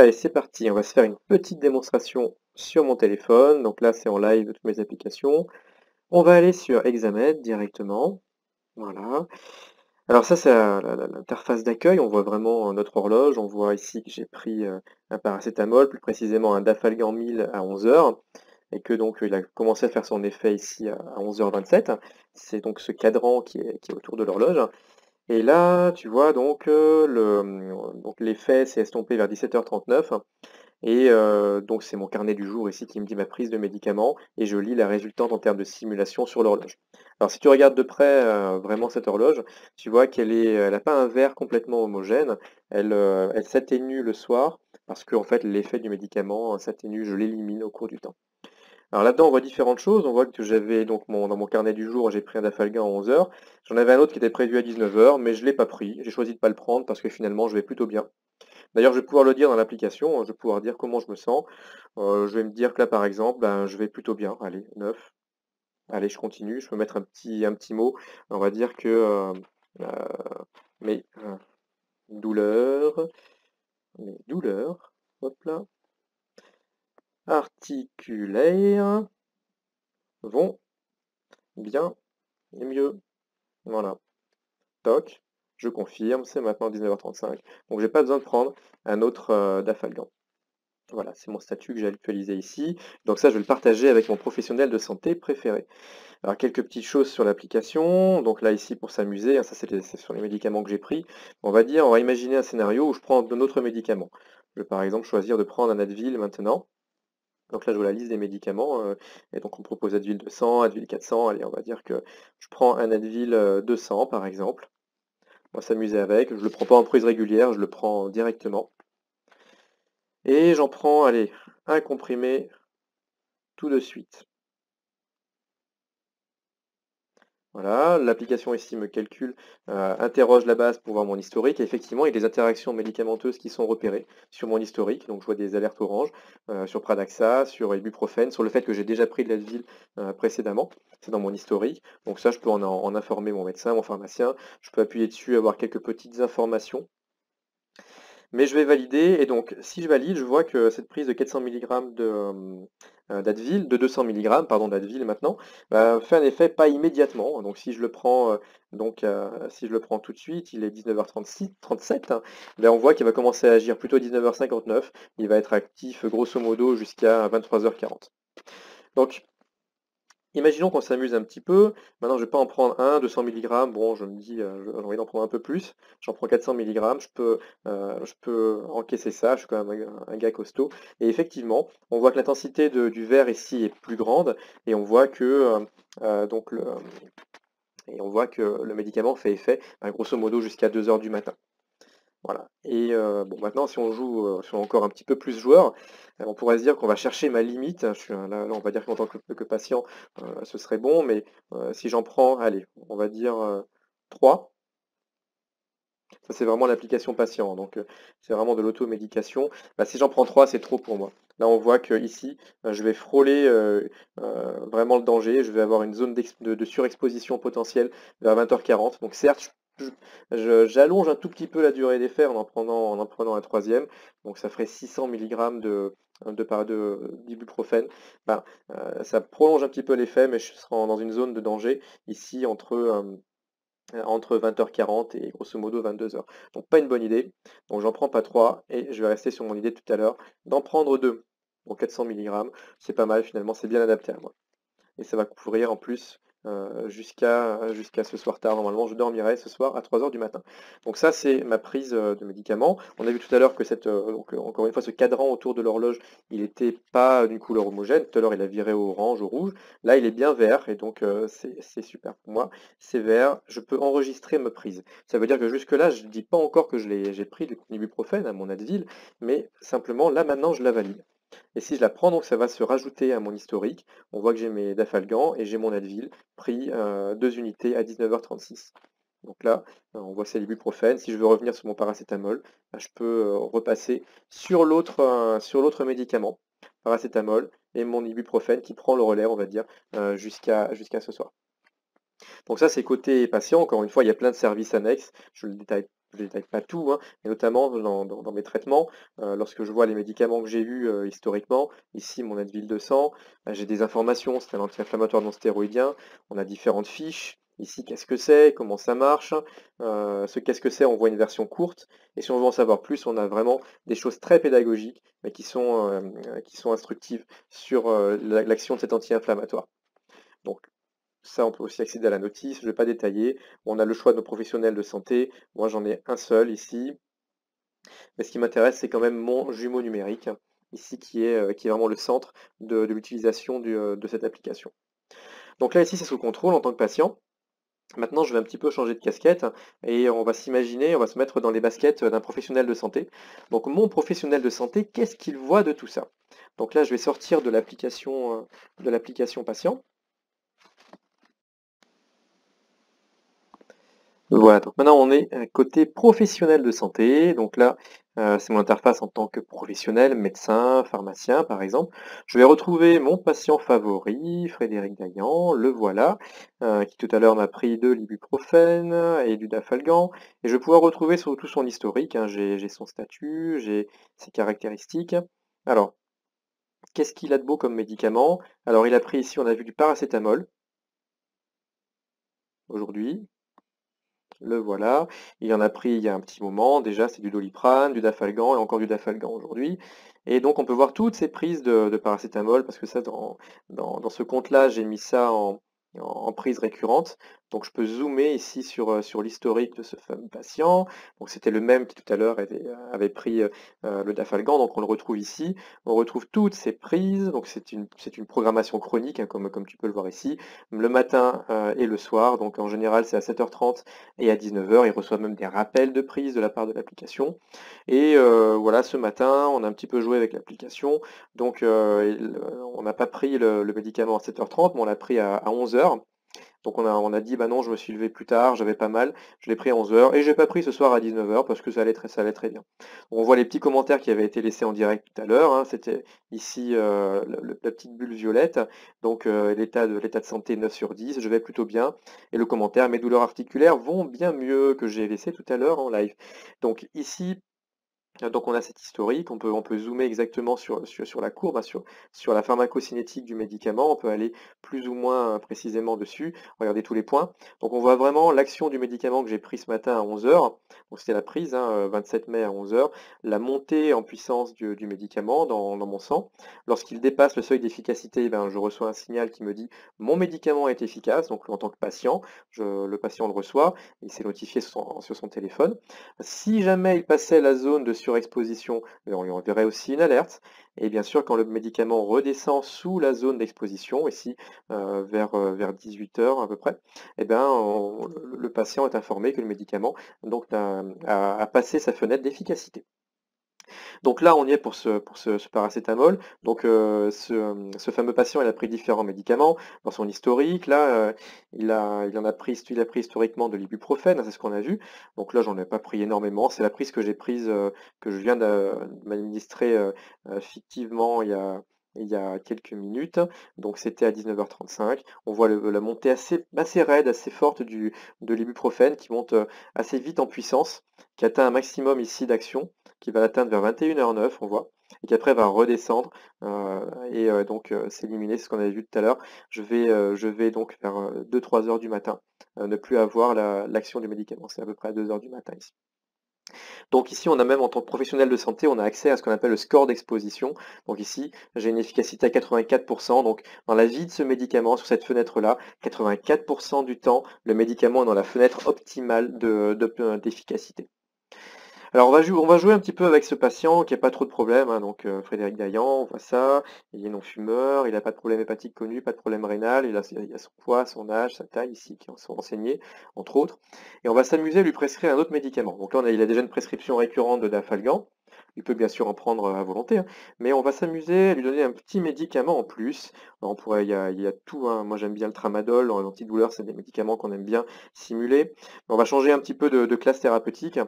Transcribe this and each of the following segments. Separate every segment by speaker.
Speaker 1: Allez, c'est parti, on va se faire une petite démonstration sur mon téléphone. Donc là, c'est en live de toutes mes applications. On va aller sur Examed directement. Voilà. Alors ça, c'est l'interface d'accueil. On voit vraiment notre horloge. On voit ici que j'ai pris un paracétamol, plus précisément un Dafalgan 1000 à 11 heures, et que donc il a commencé à faire son effet ici à 11h27. C'est donc ce cadran qui est autour de l'horloge. Et là, tu vois donc, donc l'effet s'est estompé vers 17h39. Et donc c'est mon carnet du jour ici qui me dit ma prise de médicaments et je lis la résultante en termes de simulation sur l'horloge. Alors si tu regardes de près vraiment cette horloge, tu vois elle n'a pas un vert complètement homogène, elle s'atténue le soir parce que en fait l'effet du médicament s'atténue, je l'élimine au cours du temps. Alors là-dedans on voit différentes choses, on voit que j'avais donc dans mon carnet du jour j'ai pris un Dafalgan à 11 heures, j'en avais un autre qui était prévu à 19 heures, mais je ne l'ai pas pris, j'ai choisi de ne pas le prendre parce que finalement je vais plutôt bien. D'ailleurs, je vais pouvoir le dire dans l'application, je vais pouvoir dire comment je me sens. Je vais me dire que là, par exemple, ben, je vais plutôt bien. Allez, 9. Allez, je continue. Je peux mettre un petit mot. On va dire que mes douleurs, mes douleurs, hop là, articulaires vont bien et mieux. Voilà. Toc. Je confirme, c'est maintenant 19h35. Donc, j'ai pas besoin de prendre un autre Dafalgan. Voilà, c'est mon statut que j'ai actualisé ici. Donc ça, je vais le partager avec mon professionnel de santé préféré. Alors, quelques petites choses sur l'application. Donc là, ici, pour s'amuser, hein, ça c'est sur les médicaments que j'ai pris. On va imaginer un scénario où je prends de notre médicament. Je vais par exemple choisir de prendre un Advil maintenant. Donc là, je vois la liste des médicaments. Et donc on me propose Advil 200, Advil 400. Allez, on va dire que je prends un Advil 200 par exemple. On va s'amuser avec. Je ne le prends pas en prise régulière, je le prends directement. Et j'en prends, allez, un comprimé tout de suite. Voilà, l'application ici me calcule, interroge la base pour voir mon historique et effectivement, il y a des interactions médicamenteuses qui sont repérées sur mon historique. Donc je vois des alertes oranges, sur Pradaxa, sur Ibuprofène, sur le fait que j'ai déjà pris de l'Advil, précédemment. C'est dans mon historique. Donc ça, je peux en informer mon médecin, mon pharmacien. Je peux appuyer dessus, avoir quelques petites informations. Mais je vais valider et donc si je valide, je vois que cette prise de 400 mg d'Advil, de 200 mg pardon d'Advil maintenant, fait un effet pas immédiatement. Donc si je le prends, si je le prends tout de suite, il est 19h37, hein, on voit qu'il va commencer à agir plutôt à 19h59. Il va être actif grosso modo jusqu'à 23h40. Donc imaginons qu'on s'amuse un petit peu. Maintenant, je vais pas en prendre un, 200 mg. Bon, je me dis, j'ai envie d'en prendre un peu plus. J'en prends 400 mg. Je peux encaisser ça. Je suis quand même un gars costaud. Et effectivement, on voit que l'intensité du verre ici est plus grande. Et on voit que, et on voit que le médicament fait effet, grosso modo, jusqu'à 2 heures du matin. Voilà. Et bon, maintenant, si on joue, si on est encore un petit peu plus joueur, on pourrait se dire qu'on va chercher ma limite. Je suis là, on va dire qu'en tant que patient, ce serait bon, mais si j'en prends, allez, on va dire 3. Ça, c'est vraiment l'application patient, donc c'est vraiment de l'automédication. Si j'en prends 3, c'est trop pour moi. Là, on voit que ici, je vais frôler vraiment le danger. Je vais avoir une zone de surexposition potentielle vers 20h40. Donc certes, j'allonge un tout petit peu la durée d'effet en prenant un troisième. Donc ça ferait 600 mg d'ibuprofène. Ça prolonge un petit peu l'effet, mais je serai dans une zone de danger ici entre 20h40 et grosso modo 22h. Donc pas une bonne idée. Donc j'en prends pas 3 et je vais rester sur mon idée de tout à l'heure d'en prendre 2. Donc 400 mg, c'est pas mal finalement, c'est bien adapté à moi. Et ça va couvrir en plus jusqu'à ce soir tard. Normalement, je dormirai ce soir à 3 heures du matin. Donc ça, c'est ma prise de médicaments. On a vu tout à l'heure que encore une fois, ce cadran autour de l'horloge, il n'était pas d'une couleur homogène. Tout à l'heure, il a viré au orange, au rouge. Là, il est bien vert et donc c'est super pour moi. C'est vert, je peux enregistrer ma prise. Ça veut dire que jusque-là, je ne dis pas encore que j'ai pris de l'ibuprofène à mon Advil, mais simplement, là maintenant, je la valide. Et si je la prends, donc ça va se rajouter à mon historique. On voit que j'ai mes Dafalgan et j'ai mon Advil pris 2 unités à 19h36. Donc là, on voit c'est l'ibuprofène. Si je veux revenir sur mon paracétamol, je peux repasser sur l'autre médicament, paracétamol, et mon ibuprofène qui prend le relais, on va dire, jusqu'à ce soir. Donc ça, c'est côté patient. Encore une fois, il y a plein de services annexes. Je ne le détaille je ne détaille pas tout, hein, mais notamment dans mes traitements, lorsque je vois les médicaments que j'ai eus historiquement, ici mon Advil 200, j'ai des informations, c'est un anti-inflammatoire non stéroïdien, on a différentes fiches, ici qu'est-ce que c'est, comment ça marche, ce qu'est-ce que c'est, on voit une version courte, et si on veut en savoir plus, on a vraiment des choses très pédagogiques, mais qui sont instructives sur l'action de cet anti-inflammatoire. Donc ça, on peut aussi accéder à la notice, je ne vais pas détailler. On a le choix de nos professionnels de santé. Moi, j'en ai un seul ici. Mais ce qui m'intéresse, c'est quand même mon jumeau numérique, ici, qui est vraiment le centre de l'utilisation de cette application. Donc là, ici, c'est sous contrôle en tant que patient. Maintenant, je vais un petit peu changer de casquette et on va s'imaginer, on va se mettre dans les baskets d'un professionnel de santé. Donc mon professionnel de santé, qu'est-ce qu'il voit de tout ça? Donc là, je vais sortir de l'application patient. Voilà, donc maintenant on est côté professionnel de santé. Donc là, c'est mon interface en tant que professionnel, médecin, pharmacien par exemple. Je vais retrouver mon patient favori, Frédéric Dayan, le voilà, qui tout à l'heure m'a pris de l'ibuprofène et du Dafalgan. Et je vais pouvoir retrouver tout son historique, hein. J'ai son statut, j'ai ses caractéristiques. Alors, qu'est-ce qu'il a de beau comme médicament? Alors il a pris ici, on a vu du paracétamol aujourd'hui. Le voilà. Il en a pris il y a un petit moment, déjà c'est du Doliprane, du Dafalgan et encore du Dafalgan aujourd'hui. Et donc on peut voir toutes ces prises de paracétamol, parce que ça dans ce compte-là, j'ai mis ça en prise récurrente. Donc je peux zoomer ici sur l'historique de ce fameux patient. Donc c'était le même qui tout à l'heure avait pris le Dafalgan, donc on le retrouve ici. On retrouve toutes ces prises, donc c'est une programmation chronique, hein, comme tu peux le voir ici, le matin et le soir. Donc en général c'est à 7h30 et à 19h, il reçoit même des rappels de prise de la part de l'application. Et voilà, ce matin, on a un petit peu joué avec l'application. Donc on n'a pas pris le médicament à 7h30, mais on l'a pris à 11h. Donc on a dit, bah non, je me suis levé plus tard, j'avais pas mal, je l'ai pris à 11h et j'ai pas pris ce soir à 19h parce que ça allait très bien. On voit les petits commentaires qui avaient été laissés en direct tout à l'heure, hein. C'était ici la petite bulle violette, donc l'état de santé 9 sur 10, je vais plutôt bien. Et le commentaire, mes douleurs articulaires vont bien mieux, que j'ai laissé tout à l'heure en live. Donc ici, donc on a cet historique, on peut zoomer exactement sur la courbe, hein, sur la pharmacocinétique du médicament, on peut aller plus ou moins précisément dessus, regardez tous les points. Donc on voit vraiment l'action du médicament que j'ai pris ce matin à 11h, donc c'était la prise, hein, 27 mai à 11h, la montée en puissance du médicament dans mon sang. Lorsqu'il dépasse le seuil d'efficacité, ben, je reçois un signal qui me dit mon médicament est efficace, donc en tant que patient, le patient le reçoit, il s'est notifié sur son téléphone. Si jamais il passait la zone de surexposition, on lui enverrait aussi une alerte. Et bien sûr, quand le médicament redescend sous la zone d'exposition, ici vers 18h à peu près, eh ben, le patient est informé que le médicament donc, a passé sa fenêtre d'efficacité. Donc là, on y est pour ce paracétamol. Donc ce fameux patient, il a pris différents médicaments dans son historique. Là, il a pris historiquement de l'ibuprofène, hein, c'est ce qu'on a vu. Donc là, j'en ai pas pris énormément. C'est la prise que j'ai prise, que je viens de m'administrer fictivement il y a quelques minutes. Donc c'était à 19h35. On voit la montée assez raide, assez forte de l'ibuprofène qui monte assez vite en puissance, qui atteint un maximum ici d'action, qui va l'atteindre vers 21h09, on voit, et qui après va redescendre et donc s'éliminer, c'est ce qu'on avait vu tout à l'heure. Je vais donc vers 2-3 heures du matin ne plus avoir l'action du médicament. C'est à peu près à 2 heures du matin ici. Donc ici, on a même en tant que professionnel de santé, on a accès à ce qu'on appelle le score d'exposition. Donc ici, j'ai une efficacité à 84%. Donc dans la vie de ce médicament, sur cette fenêtre-là, 84% du temps, le médicament est dans la fenêtre optimale d'efficacité. Alors on va jouer un petit peu avec ce patient qui a pas trop de problèmes, hein, donc Frédéric Dayan, on voit ça, il est non-fumeur, il n'a pas de problème hépatique connu, pas de problème rénal, il a son poids, son âge, sa taille ici qui sont renseignés, entre autres. Et on va s'amuser à lui prescrire un autre médicament. Donc là, il a déjà une prescription récurrente de Dafalgan, il peut bien sûr en prendre à volonté, hein, mais on va s'amuser à lui donner un petit médicament en plus. Alors, il y a tout, hein. Moi j'aime bien le tramadol, l'antidouleur, c'est des médicaments qu'on aime bien simuler. On va changer un petit peu de classe thérapeutique.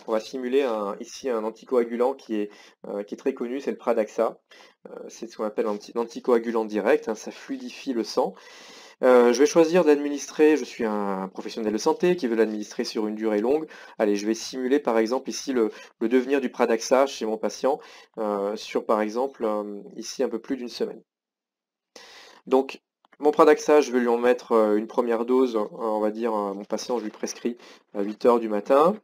Speaker 1: On va simuler ici un anticoagulant qui est très connu, c'est le Pradaxa. C'est ce qu'on appelle un anticoagulant direct, hein, ça fluidifie le sang. Je vais choisir d'administrer, je suis un professionnel de santé qui veut l'administrer sur une durée longue. Allez, je vais simuler par exemple ici le devenir du Pradaxa chez mon patient sur par exemple ici un peu plus d'une semaine. Donc mon Pradaxa, je vais lui en mettre une première dose, on va dire, mon patient, je lui prescris à 8 heures du matin.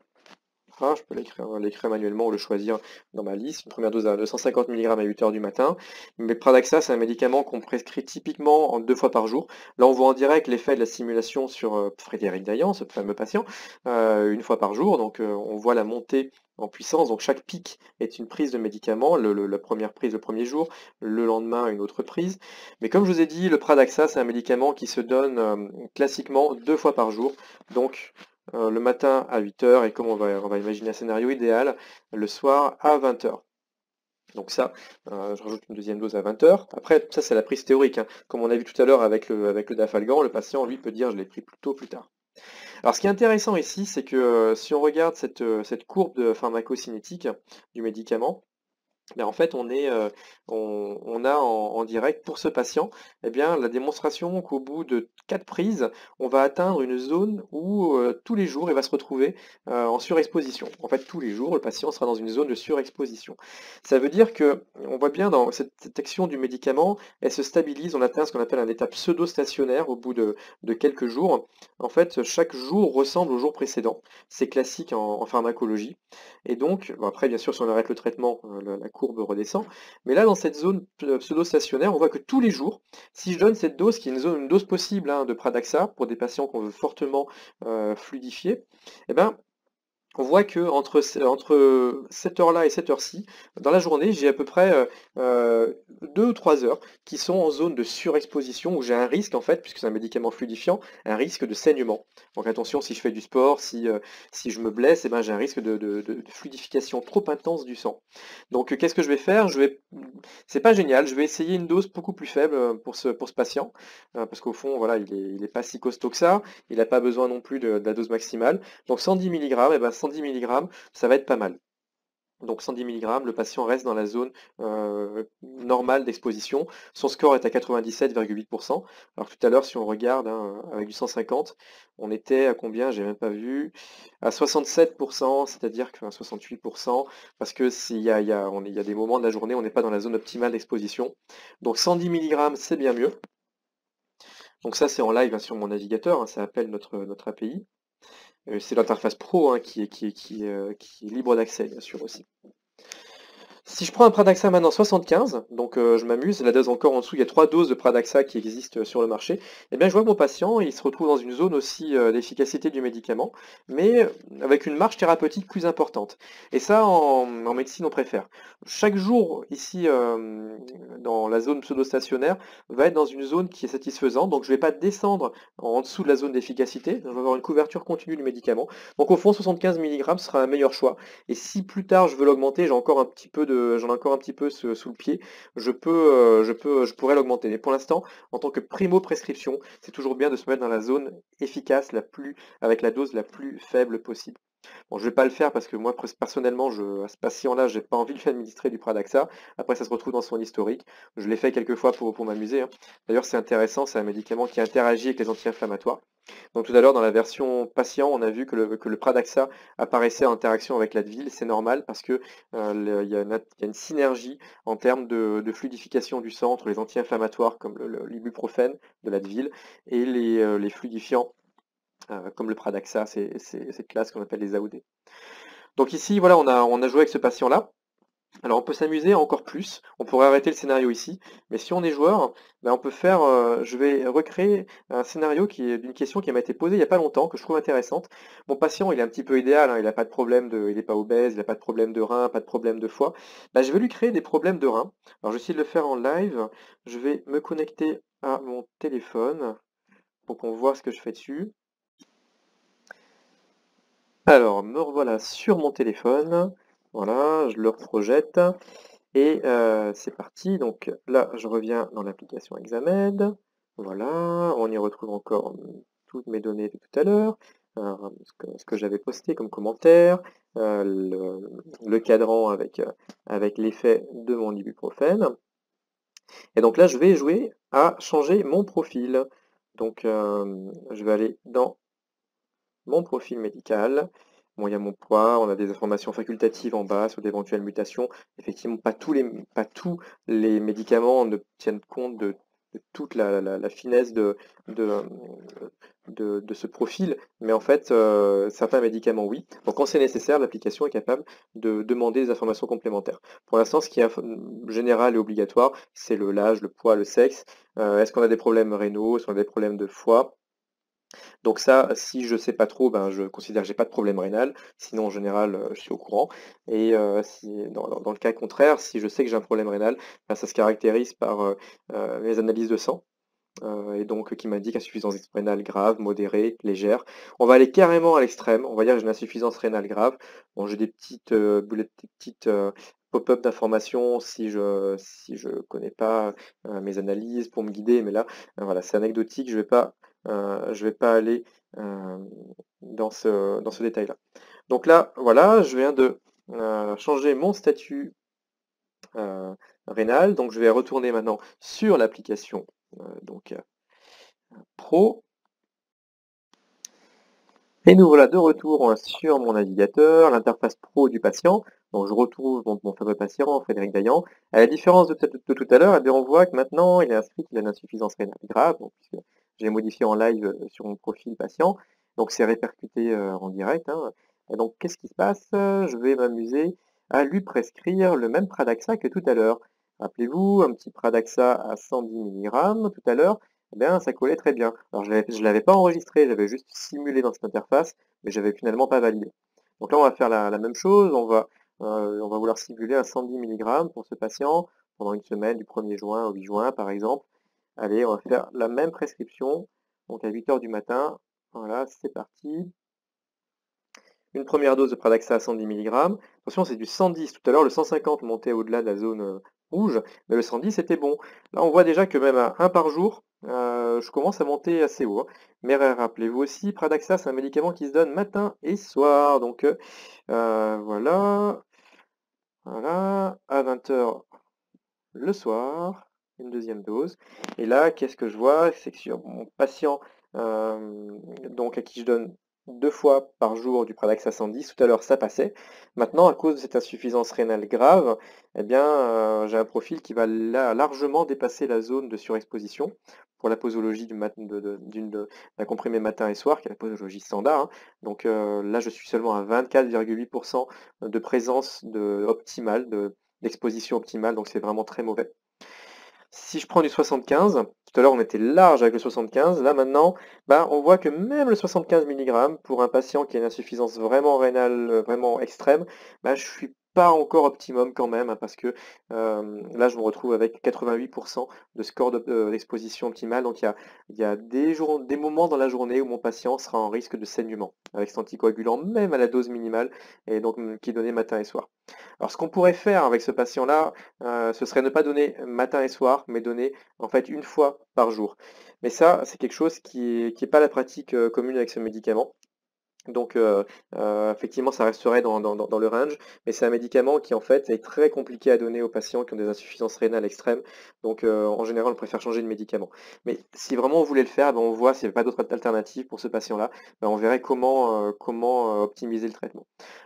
Speaker 1: Ah, je peux l'écrire manuellement ou le choisir dans ma liste. Une première dose à 250 mg à 8 heures du matin. Mais Pradaxa, c'est un médicament qu'on prescrit typiquement en 2 fois par jour. Là, on voit en direct l'effet de la simulation sur Frédéric Dayan, ce fameux patient, une fois par jour. Donc, on voit la montée en puissance. Donc, chaque pic est une prise de médicament. La première prise le premier jour, le lendemain, une autre prise. Mais comme je vous ai dit, le Pradaxa, c'est un médicament qui se donne classiquement 2 fois par jour. Donc, le matin à 8 heures et comme on va imaginer un scénario idéal, le soir à 20 heures. Donc ça, je rajoute une deuxième dose à 20 heures. Après, ça c'est la prise théorique, hein. Comme on a vu tout à l'heure avec le dafalgan, le patient lui peut dire je l'ai pris plus tôt, plus tard. Alors ce qui est intéressant ici, c'est que si on regarde cette courbe de pharmacocinétique du médicament, mais en fait, on a en direct pour ce patient, eh bien, la démonstration qu'au bout de 4 prises, on va atteindre une zone où tous les jours, il va se retrouver en surexposition. En fait, tous les jours, le patient sera dans une zone de surexposition. Ça veut dire que, on voit bien dans cette action du médicament, elle se stabilise, on atteint ce qu'on appelle un état pseudo-stationnaire au bout de quelques jours. En fait, chaque jour ressemble au jour précédent. C'est classique en pharmacologie. Et donc, bon après bien sûr si on arrête le traitement, la courbe redescend. Mais là dans cette zone pseudo-stationnaire, on voit que tous les jours, si je donne cette dose, qui est une dose possible hein, de Pradaxa pour des patients qu'on veut fortement fluidifier, eh ben, on voit que entre cette heure-là et cette heure-ci, dans la journée, j'ai à peu près 2 ou 3 heures qui sont en zone de surexposition où j'ai un risque, en fait, puisque c'est un médicament fluidifiant, un risque de saignement. Donc attention, si je fais du sport, si je me blesse, eh ben, j'ai un risque de fluidification trop intense du sang. Donc qu'est-ce que je vais faire? C'est pas génial, je vais essayer une dose beaucoup plus faible pour ce patient, parce qu'au fond, voilà, il est pas si costaud que ça, il n'a pas besoin non plus de la dose maximale. Donc 110 mg, et ben 110 mg, ça va être pas mal. Donc 110 mg, le patient reste dans la zone normale d'exposition. Son score est à 97,8%. Alors tout à l'heure, si on regarde hein, avec du 150, on était à combien? J'ai même pas vu. À 67%, c'est-à-dire que enfin, 68%, parce que il y a des moments de la journée où on n'est pas dans la zone optimale d'exposition. Donc 110 mg, c'est bien mieux. Donc ça, c'est en live hein, sur mon navigateur, hein, ça appelle notre API. C'est l'interface pro hein, qui est libre d'accès, bien sûr aussi. Si je prends un Pradaxa maintenant 75, donc je m'amuse, la dose encore en dessous, il y a 3 doses de Pradaxa qui existent sur le marché, et bien je vois que mon patient, il se retrouve dans une zone aussi d'efficacité du médicament, mais avec une marge thérapeutique plus importante. Et ça, en médecine, on préfère. Chaque jour, ici, dans la zone pseudo-stationnaire, va être dans une zone qui est satisfaisante, donc je ne vais pas descendre en dessous de la zone d'efficacité, je vais avoir une couverture continue du médicament. Donc au fond, 75 mg sera un meilleur choix. Et si plus tard je veux l'augmenter, j'en ai encore un petit peu sous le pied, je pourrais l'augmenter. Mais pour l'instant, en tant que primo prescription, c'est toujours bien de se mettre dans la zone efficace, avec la dose la plus faible possible. Bon, je vais pas le faire parce que moi, personnellement, à ce patient-là, j'ai pas envie de lui administrer du Pradaxa. Après, ça se retrouve dans son historique. Je l'ai fait quelques fois pour m'amuser, hein. D'ailleurs, c'est intéressant, c'est un médicament qui interagit avec les anti-inflammatoires. Donc tout à l'heure, dans la version patient, on a vu que le Pradaxa apparaissait en interaction avec l'Advil. C'est normal parce que il y a une synergie en termes de fluidification du sang entre les anti-inflammatoires comme l'ibuprofène de l'Advil et les fluidifiants comme le Pradaxa, c'est cette classe qu'on appelle les AOD. Donc ici, voilà, on a joué avec ce patient-là. Alors on peut s'amuser encore plus, on pourrait arrêter le scénario ici, mais si on est joueur, ben on peut faire, je vais recréer un scénario qui est d'une question qui m'a été posée il n'y a pas longtemps, que je trouve intéressante. Mon patient, il est un petit peu idéal, hein, il n'a pas de problème il n'est pas obèse, il n'a pas de problème de rein, pas de problème de foie. Ben, je vais lui créer des problèmes de rein. Alors je vais essayer de le faire en live, je vais me connecter à mon téléphone pour qu'on voit ce que je fais dessus. Alors, me revoilà sur mon téléphone. Voilà, je le reprojette. Et c'est parti. Donc là, je reviens dans l'application Examed. Voilà, on y retrouve encore toutes mes données de tout à l'heure. Ce que j'avais posté comme commentaire, le cadran avec l'effet de mon ibuprofène. Et donc là, je vais jouer à changer mon profil. Donc, je vais aller dans mon profil médical. Bon, il y a mon poids, on a des informations facultatives en bas sur d'éventuelles mutations. Effectivement, pas tous les médicaments ne tiennent compte de toute la finesse de, de ce profil, mais en fait, certains médicaments, oui. Donc, quand c'est nécessaire, l'application est capable de demander des informations complémentaires. Pour l'instant, ce qui est général et obligatoire, c'est l'âge, le poids, le sexe. Est-ce qu'on a des problèmes rénaux, est-ce qu'on a des problèmes de foie? Donc ça, si je sais pas trop, ben, je considère que j'ai pas de problème rénal, sinon en général, je suis au courant et si dans le cas contraire, si je sais que j'ai un problème rénal, ben, ça se caractérise par, mes analyses de sang, et donc qui m'indique insuffisance rénale grave, modérée, légère. On va aller carrément à l'extrême, on va dire que j'ai une insuffisance rénale grave. Bon, j'ai des petites, des petites, pop-up d'informations si je connais pas, mes analyses pour me guider, mais là, voilà, c'est anecdotique, je vais pas aller, dans ce détail-là. Donc là, voilà, je viens de, changer mon statut, heu, rénal, donc je vais retourner maintenant sur l'application, donc Pro. Et nous voilà de retour sur mon navigateur, l'interface pro du patient. Donc je retrouve mon fameux patient, Frédéric Dayan. À la différence de tout à l'heure, eh bien, on voit que maintenant il est inscrit qu'il a une insuffisance rénale grave, donc, puisque j'ai modifié en live sur mon profil patient. Donc c'est répercuté en direct, hein. Et donc qu'est-ce qui se passe? Je vais m'amuser à lui prescrire le même Pradaxa que tout à l'heure. Rappelez-vous, un petit Pradaxa à 110 mg tout à l'heure. Eh bien, ça collait très bien. Alors je l'avais pas enregistré, j'avais juste simulé dans cette interface, mais j'avais finalement pas validé. Donc là, on va faire la même chose, on va vouloir simuler un 110 mg pour ce patient pendant une semaine, du 1er juin au 8 juin, par exemple. Allez, on va faire la même prescription, donc à 8 heures du matin. Voilà, c'est parti. Une première dose de Pradaxa à 110 mg. Attention, c'est du 110. Tout à l'heure, le 150 montait au-delà de la zone rouge, mais le 110 c'était bon. Là, on voit déjà que même à 1 par jour, je commence à monter assez haut, hein. Mais rappelez-vous aussi, Pradaxa, c'est un médicament qui se donne matin et soir. Donc voilà, voilà, à 20 heures le soir, une deuxième dose. Et là, qu'est-ce que je vois? C'est que sur mon patient, donc à qui je donne 2 fois par jour du Pradaxa 110, tout à l'heure ça passait. Maintenant, à cause de cette insuffisance rénale grave, eh bien, j'ai un profil qui va largement dépasser la zone de surexposition pour la posologie d'un comprimé matin et soir, qui est la posologie standard, hein. Donc là, je suis seulement à 24,8% de présence optimale, d'exposition optimale, donc c'est vraiment très mauvais. Si je prends du 75, tout à l'heure on était large avec le 75, là maintenant, bah, on voit que même le 75 mg pour un patient qui a une insuffisance vraiment rénale, vraiment extrême, bah, je suis pas encore optimum quand même, hein, parce que là je me retrouve avec 88% de score d'exposition optimale, donc il y a des moments dans la journée où mon patient sera en risque de saignement, avec cet anticoagulant même à la dose minimale, et donc qui est donné matin et soir. Alors ce qu'on pourrait faire avec ce patient-là, ce serait ne pas donner matin et soir, mais donner en fait une fois par jour. Mais ça, c'est quelque chose qui est pas la pratique, commune avec ce médicament. Donc effectivement, ça resterait dans le range, mais c'est un médicament qui, en fait, est très compliqué à donner aux patients qui ont des insuffisances rénales extrêmes. Donc en général, on préfère changer de médicament. Mais si vraiment on voulait le faire, ben, on voit s'il n'y a pas d'autre alternative pour ce patient-là, ben, on verrait comment optimiser le traitement.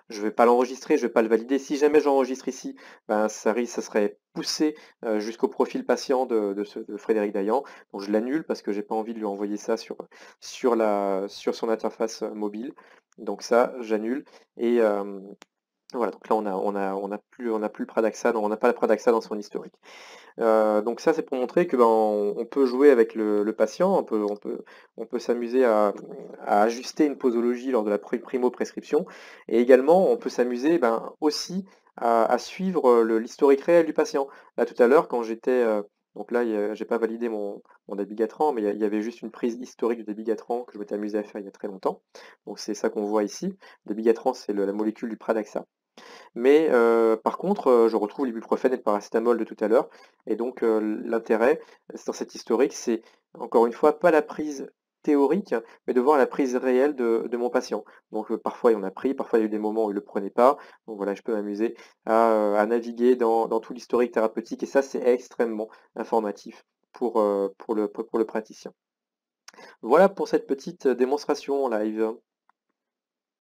Speaker 1: Je ne vais pas l'enregistrer, je ne vais pas le valider. Si jamais j'enregistre ici, ben, ça serait poussé jusqu'au profil patient de Frédéric Dayan. Donc je l'annule parce que j'ai pas envie de lui envoyer ça sur son interface mobile. Donc ça, j'annule. Et voilà, donc là on n'a plus le Pradaxa, non, on n'a pas le Pradaxa dans son historique. Donc ça, c'est pour montrer que ben, on peut jouer avec le patient, on peut s'amuser à ajuster une posologie lors de la primo-prescription. Et également, on peut s'amuser ben, aussi à suivre l'historique réel du patient. Là, tout à l'heure, quand j'étais... donc là, j'ai pas validé mon dabigatran, mais il y avait juste une prise historique du dabigatran que je m'étais amusé à faire il y a très longtemps. Donc c'est ça qu'on voit ici. Le dabigatran, c'est la molécule du Pradaxa. Mais par contre, je retrouve l'ibuprofène et le paracétamol de tout à l'heure, et donc l'intérêt, dans cette historique, c'est encore une fois pas la prise théorique, mais de voir la prise réelle de mon patient. Donc parfois il en a pris, parfois il y a eu des moments où il ne le prenait pas. Donc voilà, je peux m'amuser à naviguer dans tout l'historique thérapeutique, et ça c'est extrêmement informatif pour le praticien. Voilà pour cette petite démonstration en live.